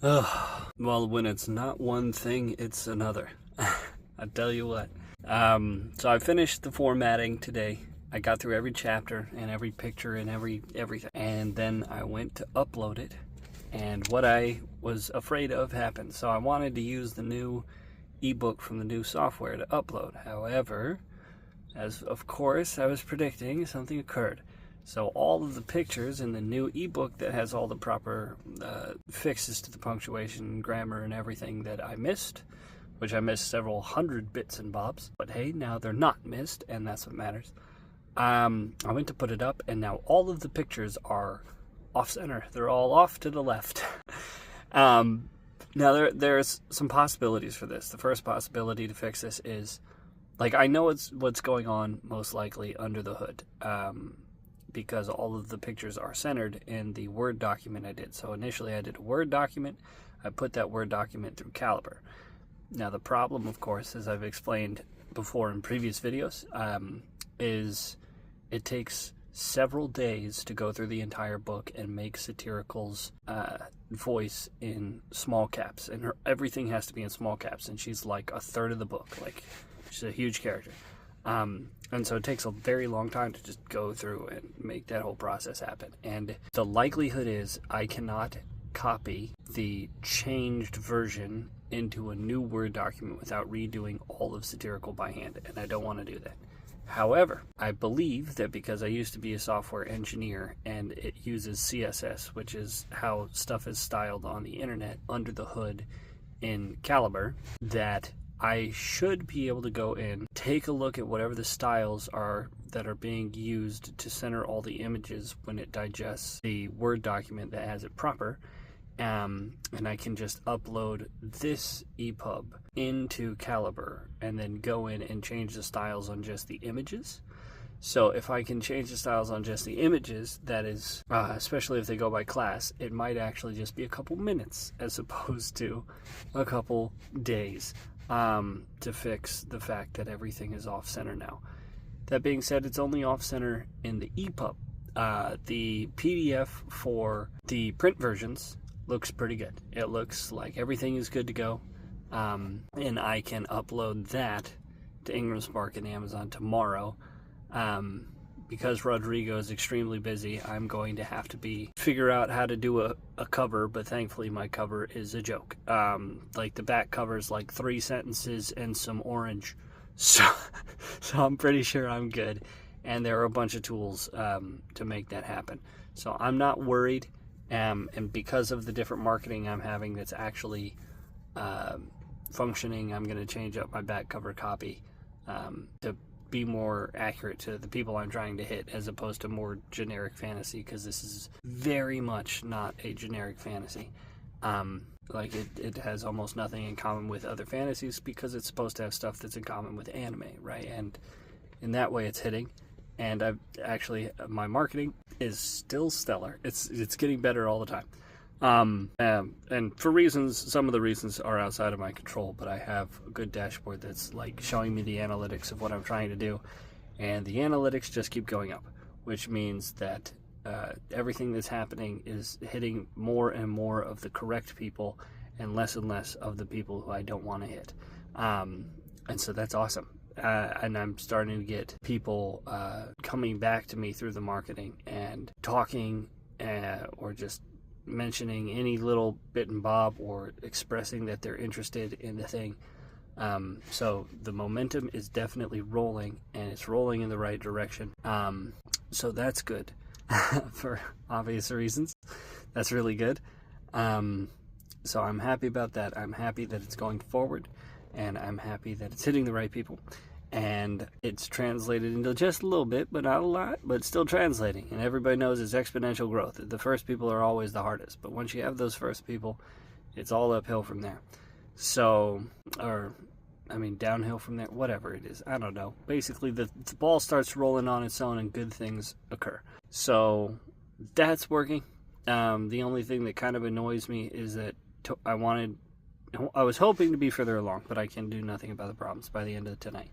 Well, when it's not one thing, it's another. I tell you what. So I finished the formatting today. I got through every chapter and every picture and everything. And then I went to upload it. And what I was afraid of happened. So I wanted to use the new ebook from the new software to upload. However, as of course I was predicting, something occurred. So all of the pictures in the new ebook that has all the proper fixes to the punctuation, grammar, and everything that I missed, which I missed several hundred bits and bobs, but hey, now they're not missed, and that's what matters. I went to put it up, and now all of the pictures are off-center. They're all off to the left. Now there's some possibilities for this. The first possibility to fix this is, I know what's going on most likely under the hood. Because all of the pictures are centered in the Word document I did. So initially I did a Word document. I put that Word document through Calibre. Now the problem, of course, as I've explained before in previous videos, is it takes several days to go through the entire book and make Satyrical's voice in small caps. And everything has to be in small caps. And she's like a third of the book. She's a huge character. And so it takes a very long time to just go through and make that whole process happen. And the likelihood is I cannot copy the changed version into a new Word document without redoing all of Satirical by hand, and I don't want to do that. However, I believe that because I used to be a software engineer and it uses CSS, which is how stuff is styled on the internet under the hood in Calibre, that I should be able to go in, take a look at whatever the styles are that are being used to center all the images when it digests the Word document that has it proper, and I can just upload this EPUB into Calibre and then go in and change the styles on just the images. So if I can change the styles on just the images, that is, especially if they go by class, it might actually just be a couple minutes as opposed to a couple days. To fix the fact that everything is off-center now. That being said, it's only off-center in the EPUB. The PDF for the print versions looks pretty good. It looks like everything is good to go, and I can upload that to Ingram Spark and Amazon tomorrow. Because Rodrigo is extremely busy, I'm going to have to figure out how to do a cover, but thankfully my cover is a joke. The back cover is 3 sentences and some orange. So I'm pretty sure I'm good. And there are a bunch of tools to make that happen. So I'm not worried. And because of the different marketing I'm having that's actually functioning, I'm going to change up my back cover copy to be more accurate to the people I'm trying to hit as opposed to more generic fantasy, because this is very much not a generic fantasy. It has almost nothing in common with other fantasies because it's supposed to have stuff that's in common with anime, right? And in that way it's hitting. And my marketing is still stellar. It's getting better all the time. And for reasons, some of the reasons are outside of my control, but I have a good dashboard that's showing me the analytics of what I'm trying to do, and the analytics just keep going up, which means that everything that's happening is hitting more and more of the correct people and less of the people who I don't want to hit. And so that's awesome. And I'm starting to get people coming back to me through the marketing and talking or just mentioning any little bit and bob or expressing that they're interested in the thing. So the momentum is definitely rolling, and it's rolling in the right direction. So that's good for obvious reasons. That's really good. So I'm happy about that. I'm happy that it's going forward, and I'm happy that it's hitting the right people. And it's translated into just a little bit, but not a lot, but still translating. And everybody knows it's exponential growth. The first people are always the hardest, but once you have those first people, it's all uphill from there. Downhill from there, whatever it is. I don't know. Basically, the ball starts rolling on its own and good things occur. So that's working. The only thing that kind of annoys me is that I was hoping to be further along, but I can do nothing about the problems by the end of tonight.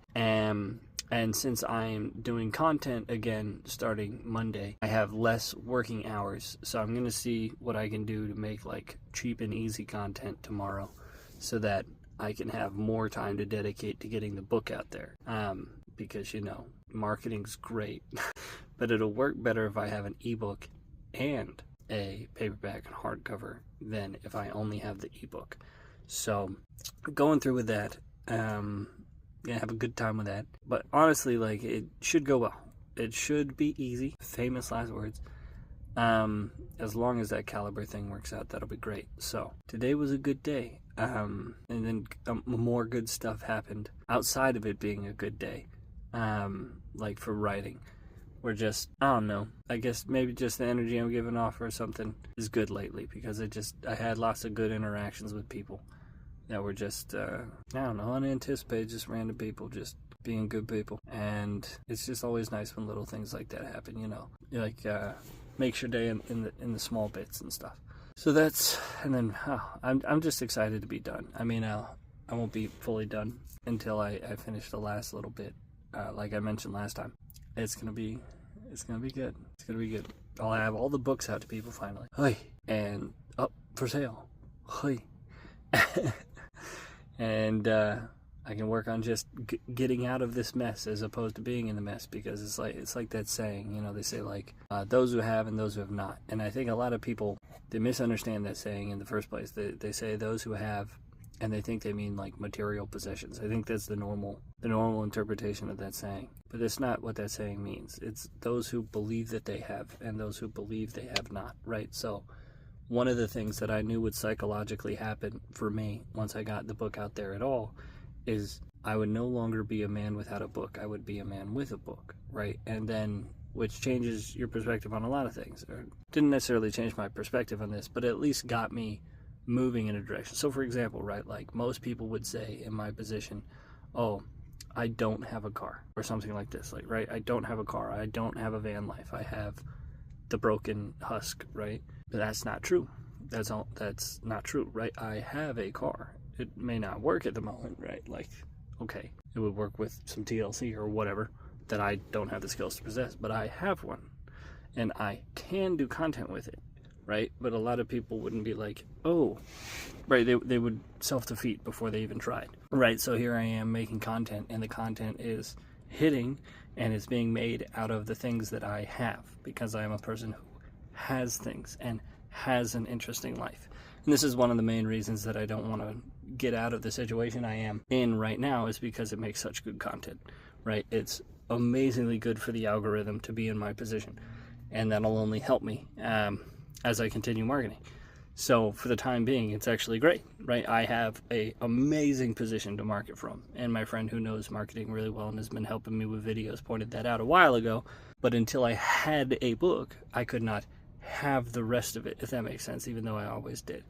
And since I'm doing content again starting Monday, I have less working hours. So I'm going to see what I can do to make like cheap and easy content tomorrow so that I can have more time to dedicate to getting the book out there. Because, marketing's great, but it'll work better if I have an ebook and a paperback and hardcover than if I only have the ebook. So going through with that, have a good time with that. But honestly, like, it should go well. It should be easy. Famous last words. As long as that caliber thing works out, that'll be great. So today was a good day. And then more good stuff happened outside of it being a good day. Like for writing. We're just, I don't know, I guess maybe just the energy I'm giving off or something is good lately, because I had lots of good interactions with people that were just, I don't know, unanticipated, just random people, just being good people. And it's just always nice when little things like that happen, like, makes your day in the small bits and stuff. So and then, I'm just excited to be done. I mean, I won't be fully done until I finish the last little bit. Like I mentioned last time, it's gonna be good. It's gonna be good. I'll have all the books out to people finally. Hey, and up for sale. Hey, and I can work on just getting out of this mess as opposed to being in the mess, because it's like that saying, they say like those who have and those who have not. And I think a lot of people, they misunderstand that saying in the first place. They say those who have, and they think they mean like material possessions. I think that's the normal interpretation of that saying. But that's not what that saying means. It's those who believe that they have and those who believe they have not, right? So one of the things that I knew would psychologically happen for me once I got the book out there at all is I would no longer be a man without a book. I would be a man with a book, right? And then, which changes your perspective on a lot of things. Or didn't necessarily change my perspective on this, but at least got me moving in a direction. So for example, right, like most people would say in my position, oh, I don't have a car, or something like this, like, right, I don't have a car, I don't have a van life, I have the broken husk, right? But that's not true. That's not true, right? I have a car. It may not work at the moment, right? Like, okay, it would work with some TLC or whatever that I don't have the skills to possess, but I have one and I can do content with it. Right? But a lot of people wouldn't be like, oh, right, they would self-defeat before they even tried. Right, so here I am making content, and the content is hitting, and it's being made out of the things that I have, because I am a person who has things and has an interesting life. And this is one of the main reasons that I don't want to get out of the situation I am in right now, is because it makes such good content, right? It's amazingly good for the algorithm to be in my position, and that'll only help me as I continue marketing. So for the time being, it's actually great, right? I have a amazing position to market from, and my friend who knows marketing really well and has been helping me with videos pointed that out a while ago. But until I had a book, I could not have the rest of it, if that makes sense, even though I always did.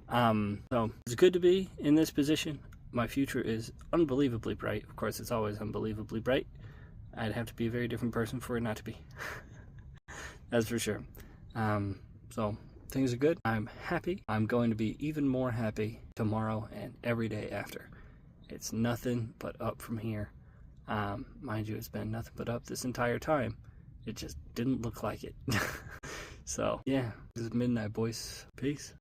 So it's good to be in this position. My future is unbelievably bright. Of course, it's always unbelievably bright. I'd have to be a very different person for it not to be. That's for sure. So things are good. I'm happy. I'm going to be even more happy tomorrow and every day after. It's nothing but up from here. Mind you, it's been nothing but up this entire time. It just didn't look like it. So yeah, this is midnight, boys. Peace.